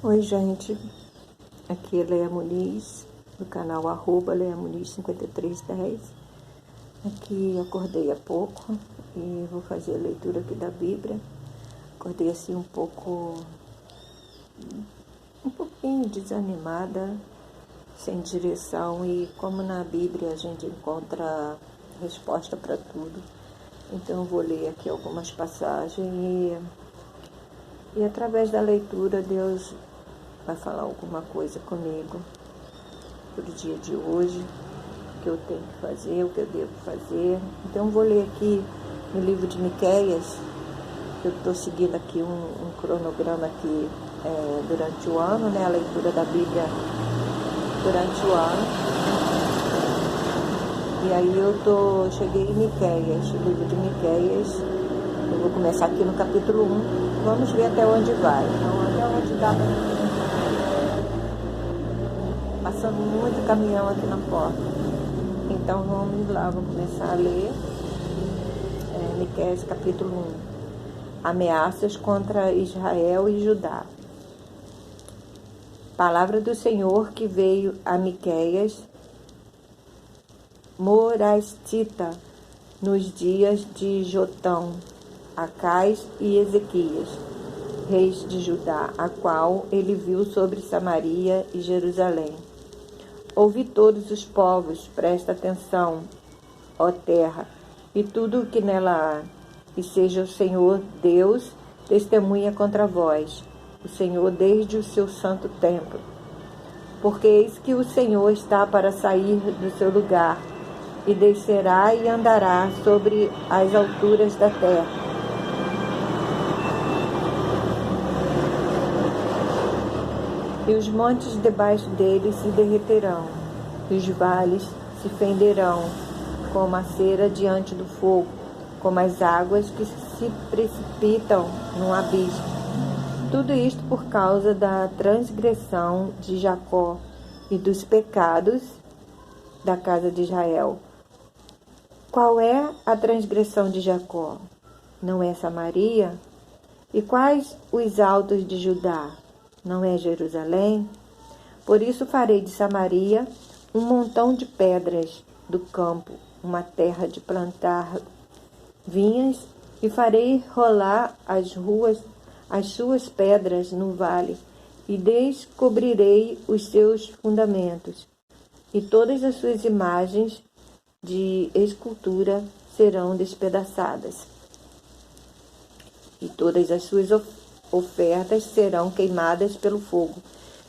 Oi, gente, aqui é Leia Muniz, do canal Leia Muniz 5310. Aqui acordei há pouco e vou fazer a leitura aqui da Bíblia. Acordei assim um pouquinho desanimada, sem direção, e como na Bíblia a gente encontra resposta para tudo, então eu vou ler aqui algumas passagens e através da leitura Deus vai falar alguma coisa comigo para o dia de hoje, o que eu tenho que fazer, o que eu devo fazer. Então eu vou ler aqui no livro de Miqueias, que eu estou seguindo aqui um cronograma aqui durante o ano, né, a leitura da Bíblia durante o ano. E aí cheguei em Miqueias, o livro de Miqueias. Eu vou começar aqui no capítulo 1, vamos ver até onde vai. Então, até onde dá para passando muito caminhão aqui na porta. Então vamos lá, vou começar a ler Miqueias capítulo 1. Ameaças contra Israel e Judá. Palavra do Senhor que veio a Miqueias, morastita, nos dias de Jotão, Acais e Ezequias, reis de Judá, a qual ele viu sobre Samaria e Jerusalém. Ouvi todos os povos, presta atenção, ó terra, e tudo o que nela há, e seja o Senhor Deus testemunha contra vós, o Senhor desde o seu santo templo. Porque eis que o Senhor está para sair do seu lugar, e descerá e andará sobre as alturas da terra. E os montes debaixo dele se derreterão, e os vales se fenderão, como a cera diante do fogo, como as águas que se precipitam num abismo. Tudo isto por causa da transgressão de Jacó e dos pecados da casa de Israel. Qual é a transgressão de Jacó? Não é Samaria? E quais os altos de Judá? Não é Jerusalém? Por isso farei de Samaria um montão de pedras do campo, uma terra de plantar vinhas, e farei rolar as suas pedras no vale, e descobrirei os seus fundamentos, e todas as suas imagens de escultura serão despedaçadas, e todas as suas ofertas serão queimadas pelo fogo,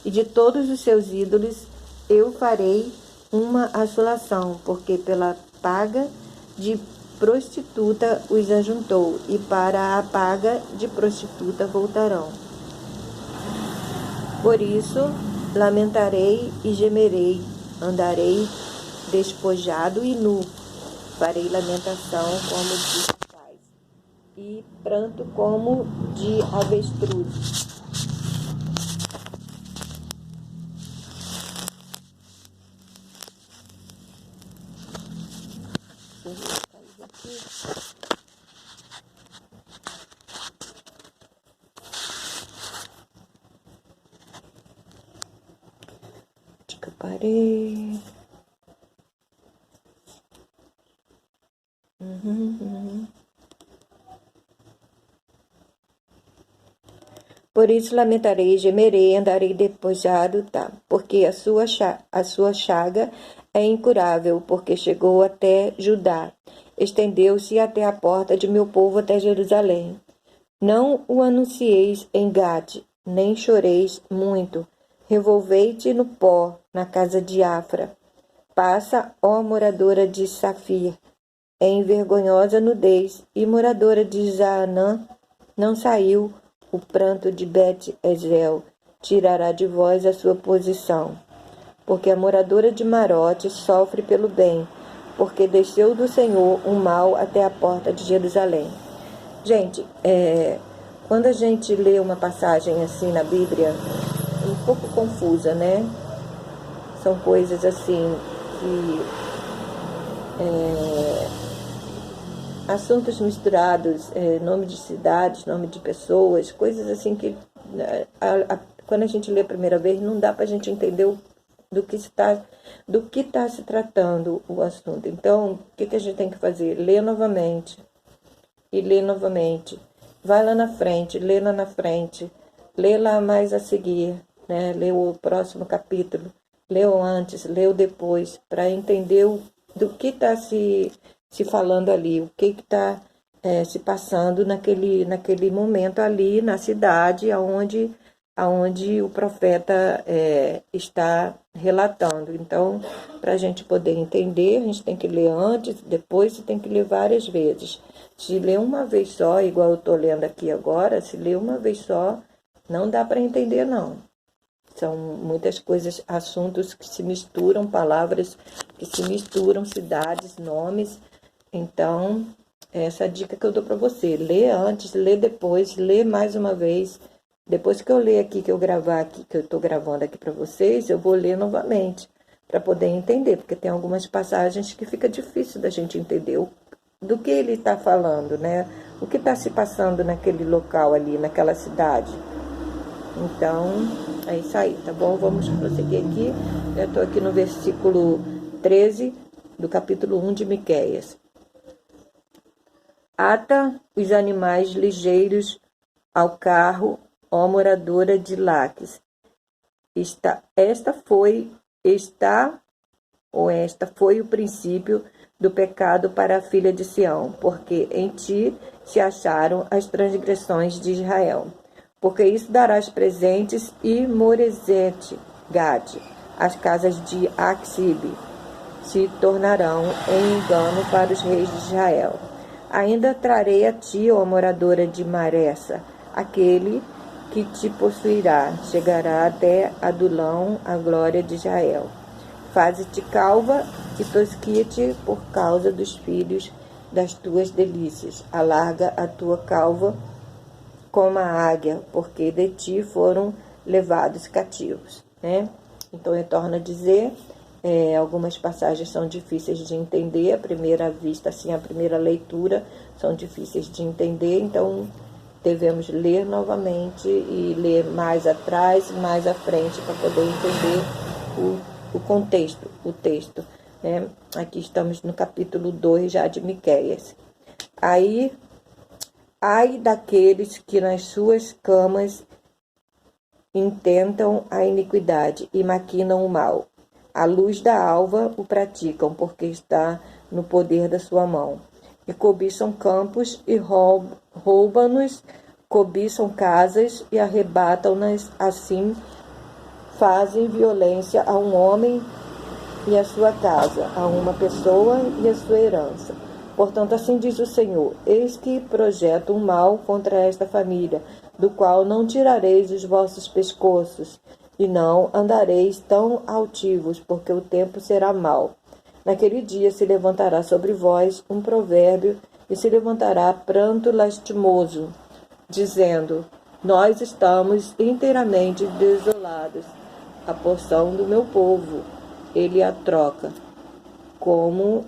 e de todos os seus ídolos eu farei uma assolação, porque pela paga de prostituta os ajuntou, e para a paga de prostituta voltarão. Por isso lamentarei e gemerei, andarei despojado e nu, farei lamentação como de e pranto como de avestruz. Acho que eu parei. Por isso lamentarei, gemerei, andarei despojado, porque a sua chaga é incurável, porque chegou até Judá, estendeu-se até a porta de meu povo, até Jerusalém. Não o anuncieis em Gade, nem choreis muito. Revolvei-te no pó, na casa de Afra. Passa, ó moradora de Safir, em vergonhosa nudez, e moradora de Zaanã, não saiu o pranto de Bet-Ezel, tirará de vós a sua posição. Porque a moradora de Marote sofre pelo bem, porque desceu do Senhor um mal até a porta de Jerusalém. Gente, quando a gente lê uma passagem assim na Bíblia, é um pouco confusa, né? São coisas assim que assuntos misturados, nome de cidades, nome de pessoas, coisas assim que quando a gente lê a primeira vez, não dá para a gente entender do que está se tratando o assunto. Então, o que a gente tem que fazer? Ler novamente e ler novamente. Vai lá na frente, lê lá na frente, lê lá mais a seguir, né? Lê o próximo capítulo, lê o antes, lê o depois, para entender do que está se falando ali, o que está se passando naquele momento ali na cidade aonde o profeta está relatando. Então, para a gente poder entender, a gente tem que ler antes, depois você tem que ler várias vezes. Se ler uma vez só, igual eu estou lendo aqui agora, se ler uma vez só, não dá para entender, não. São muitas coisas, assuntos que se misturam, palavras que se misturam, cidades, nomes. Então, essa é a dica que eu dou para você. Lê antes, lê depois, lê mais uma vez. Depois que eu ler aqui, que eu gravar aqui, que eu estou gravando aqui para vocês, eu vou ler novamente para poder entender, porque tem algumas passagens que fica difícil da gente entender do que ele está falando, né? O que está se passando naquele local ali, naquela cidade. Então, é isso aí, tá bom? Vamos prosseguir aqui. Eu estou aqui no versículo 13 do capítulo 1 de Miqueias. Ata os animais ligeiros ao carro, ó moradora de Laques. Esta foi o princípio do pecado para a filha de Sião, porque em ti se acharam as transgressões de Israel. Porque isso darás presentes e Moresete, Gade, as casas de Axibe, se tornarão em engano para os reis de Israel. Ainda trarei a ti, ó moradora de Maressa, aquele que te possuirá, chegará até Adulão, a glória de Israel. Faze-te calva e tosquia-te por causa dos filhos das tuas delícias. Alarga a tua calva como a águia, porque de ti foram levados cativos, né? Então, eu torno a dizer, algumas passagens são difíceis de entender, à primeira vista, assim, a primeira leitura, são difíceis de entender, então devemos ler novamente e ler mais atrás, mais à frente, para poder entender o contexto, o texto, né? Aqui estamos no capítulo 2 já de Miqueias. Aí, ai daqueles que nas suas camas intentam a iniquidade e maquinam o mal. À luz da alva o praticam, porque está no poder da sua mão. E cobiçam campos e roubam-nos, cobiçam casas e arrebatam-nas, assim fazem violência a um homem e a sua casa, a uma pessoa e a sua herança. Portanto, assim diz o Senhor, eis que projeto um mal contra esta família, do qual não tirareis os vossos pescoços, e não andareis tão altivos, porque o tempo será mau. Naquele dia se levantará sobre vós um provérbio, e se levantará pranto lastimoso, dizendo, nós estamos inteiramente desolados. A porção do meu povo, ele a troca, como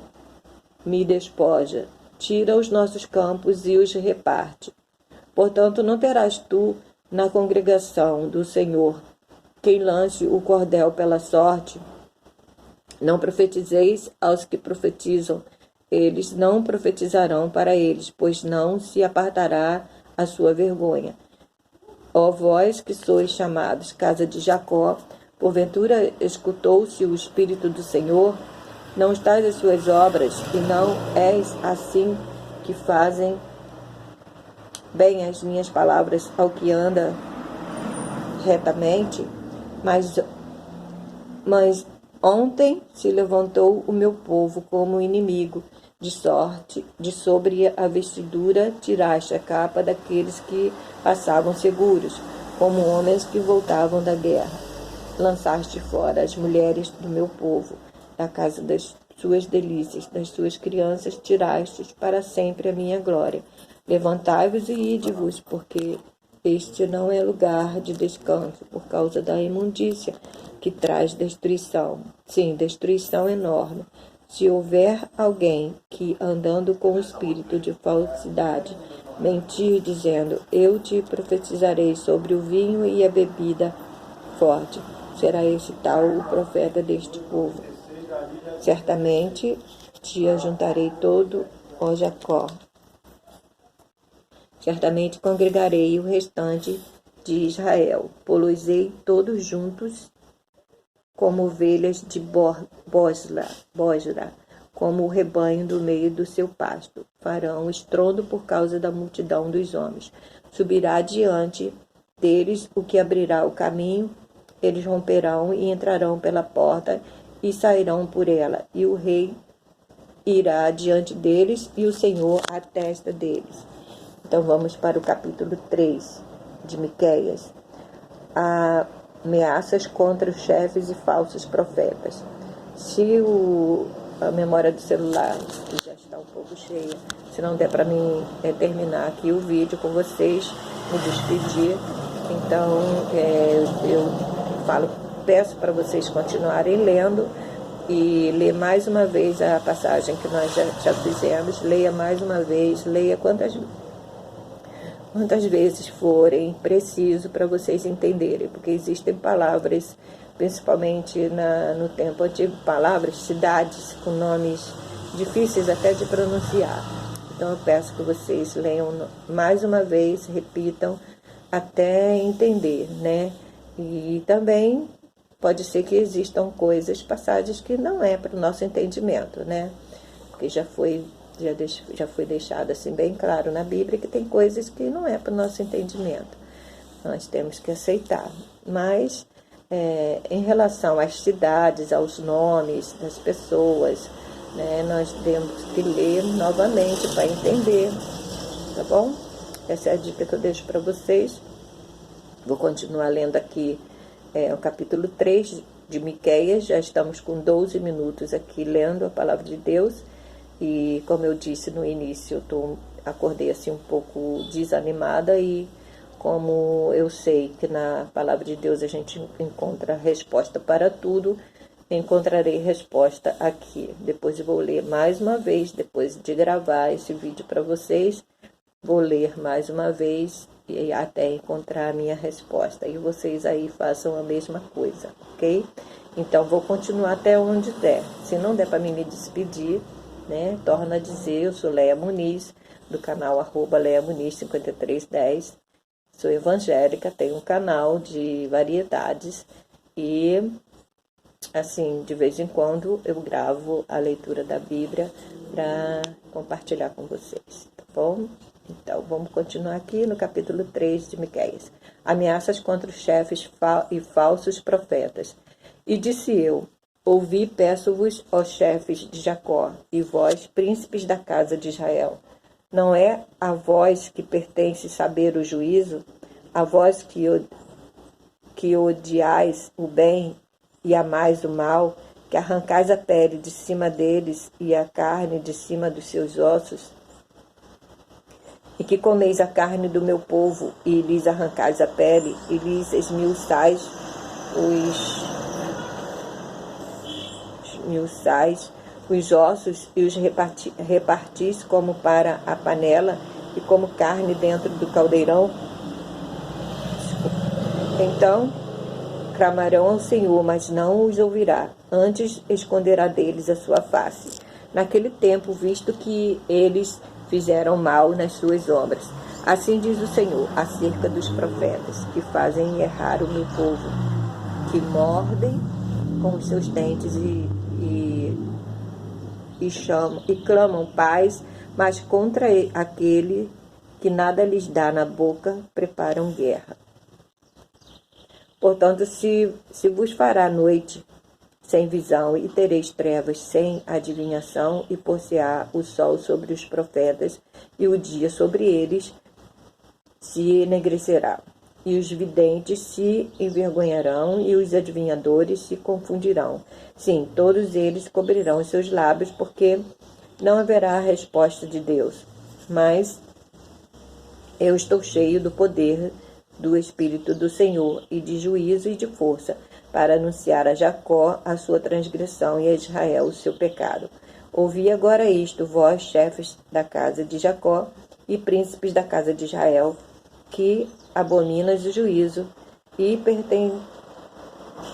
me despoja, tira os nossos campos e os reparte. Portanto, não terás tu na congregação do Senhor quem lance o cordel pela sorte. Não profetizeis aos que profetizam, eles não profetizarão para eles, pois não se apartará a sua vergonha. Ó vós que sois chamados casa de Jacó, porventura escutou-se o Espírito do Senhor? Não estás as suas obras, e não és assim que fazem bem as minhas palavras ao que anda retamente? Mas ontem se levantou o meu povo como inimigo, de sorte, de sobre a vestidura tiraste a capa daqueles que passavam seguros, como homens que voltavam da guerra. Lançaste fora as mulheres do meu povo, da casa das suas delícias, das suas crianças tirastes para sempre a minha glória. Levantai-vos e ide-vos, porque este não é lugar de descanso, por causa da imundícia que traz destruição. Sim, destruição enorme. Se houver alguém que, andando com o espírito de falsidade, mentir, dizendo, eu te profetizarei sobre o vinho e a bebida forte. Será esse tal o profeta deste povo. Certamente te ajuntarei todo, ó Jacó. Certamente congregarei o restante de Israel. Pô-los-ei todos juntos como ovelhas de Bosra, como o rebanho do meio do seu pasto. Farão estrondo por causa da multidão dos homens. Subirá diante deles o que abrirá o caminho. Eles romperão e entrarão pela porta e sairão por ela. E o rei irá diante deles e o Senhor à testa deles. Então vamos para o capítulo 3 de Miqueias. Ameaças contra os chefes e falsos profetas. Se a memória do celular já está um pouco cheia, se não der para mim terminar aqui o vídeo com vocês, me despedir, então eu peço para vocês continuarem lendo e ler mais uma vez a passagem que nós já fizemos. Leia mais uma vez, leia quantas vezes forem preciso para vocês entenderem, porque existem palavras, principalmente no tempo antigo, palavras, cidades com nomes difíceis até de pronunciar. Então eu peço que vocês leiam mais uma vez, repitam até entender, né? E também pode ser que existam coisas, passagens que não é para o nosso entendimento, né? Porque já foi deixado assim bem claro na Bíblia que tem coisas que não é para o nosso entendimento. Nós temos que aceitar. Mas em relação às cidades, aos nomes das pessoas, né, nós temos que ler novamente para entender, tá bom? Essa é a dica que eu deixo para vocês. Vou continuar lendo aqui o capítulo 3 de Miqueias. Já estamos com 12 minutos aqui lendo a palavra de Deus. E como eu disse no início, acordei assim um pouco desanimada, e como eu sei que na palavra de Deus a gente encontra resposta para tudo, encontrarei resposta aqui. Depois eu vou ler mais uma vez, depois de gravar esse vídeo para vocês, vou ler mais uma vez e até encontrar a minha resposta. E vocês aí façam a mesma coisa, ok? Então vou continuar até onde der. Se não der para mim me despedir, né? Torno a dizer, eu sou Leia Muniz, do canal @LeiaMuniz5310. Sou evangélica, tenho um canal de variedades e, assim, de vez em quando eu gravo a leitura da Bíblia para compartilhar com vocês, tá bom? Então, vamos continuar aqui no capítulo 3 de Miqueias. Ameaças contra os chefes e falsos profetas. E disse eu: ouvi, peço-vos, ó chefes de Jacó, e vós, príncipes da casa de Israel. Não é a vós que pertence saber o juízo? A vós que odiais o bem e amais o mal, que arrancais a pele de cima deles e a carne de cima dos seus ossos? E que comeis a carne do meu povo e lhes arrancais a pele e lhes esmiuçais os ossos e os repartis como para a panela e como carne dentro do caldeirão? Então clamarão ao Senhor, mas não os ouvirá, antes esconderá deles a sua face. Naquele tempo, visto que eles fizeram mal nas suas obras. Assim diz o Senhor acerca dos profetas, que fazem errar o meu povo, que mordem com os seus dentes e clamam paz, mas contra aquele que nada lhes dá na boca, preparam guerra. Portanto, se vos fará noite sem visão, e tereis trevas sem adivinhação, e pôr-se-á o sol sobre os profetas, e o dia sobre eles se enegrecerá. E os videntes se envergonharão, e os adivinhadores se confundirão. Sim, todos eles cobrirão os seus lábios, porque não haverá resposta de Deus. Mas eu estou cheio do poder do Espírito do Senhor, e de juízo e de força, para anunciar a Jacó a sua transgressão e a Israel o seu pecado. Ouvi agora isto, vós, chefes da casa de Jacó e príncipes da casa de Israel, que abominas o juízo e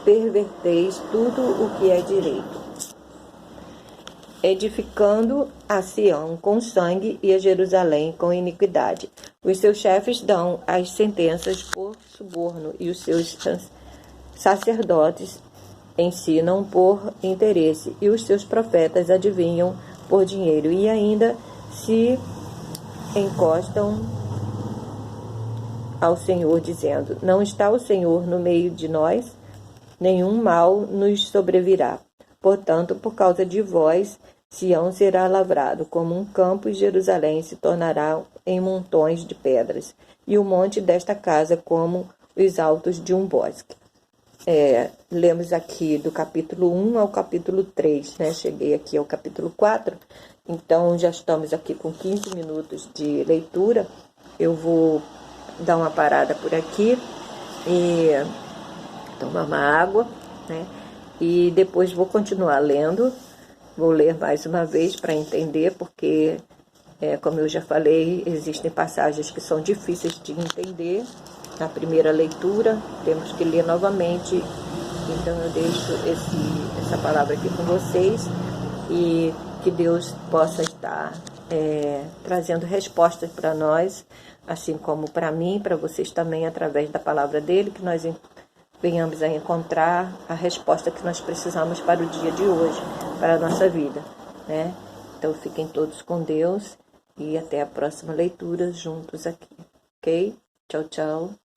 perverteis tudo o que é direito, edificando a Sião com sangue e a Jerusalém com iniquidade. Os seus chefes dão as sentenças por suborno e os seus sacerdotes ensinam por interesse e os seus profetas adivinham por dinheiro e ainda se encostam ao Senhor, dizendo: não está o Senhor no meio de nós? Nenhum mal nos sobrevirá. Portanto, por causa de vós, Sião será lavrado como um campo e Jerusalém se tornará em montões de pedras, e o monte desta casa como os altos de um bosque. Lemos aqui do capítulo 1 ao capítulo 3, né? Cheguei aqui ao capítulo 4, então já estamos aqui com 15 minutos de leitura. Eu vou dar uma parada por aqui e tomar uma água, né? E depois vou continuar lendo. Vou ler mais uma vez para entender, porque, como eu já falei, existem passagens que são difíceis de entender. Na primeira leitura, temos que ler novamente. Então eu deixo essa palavra aqui com vocês e que Deus possa estar trazendo respostas para nós, assim como para mim, para vocês também, através da palavra dele, que nós venhamos a encontrar a resposta que nós precisamos para o dia de hoje, para a nossa vida, né? Então fiquem todos com Deus e até a próxima leitura juntos aqui, ok? Tchau, tchau.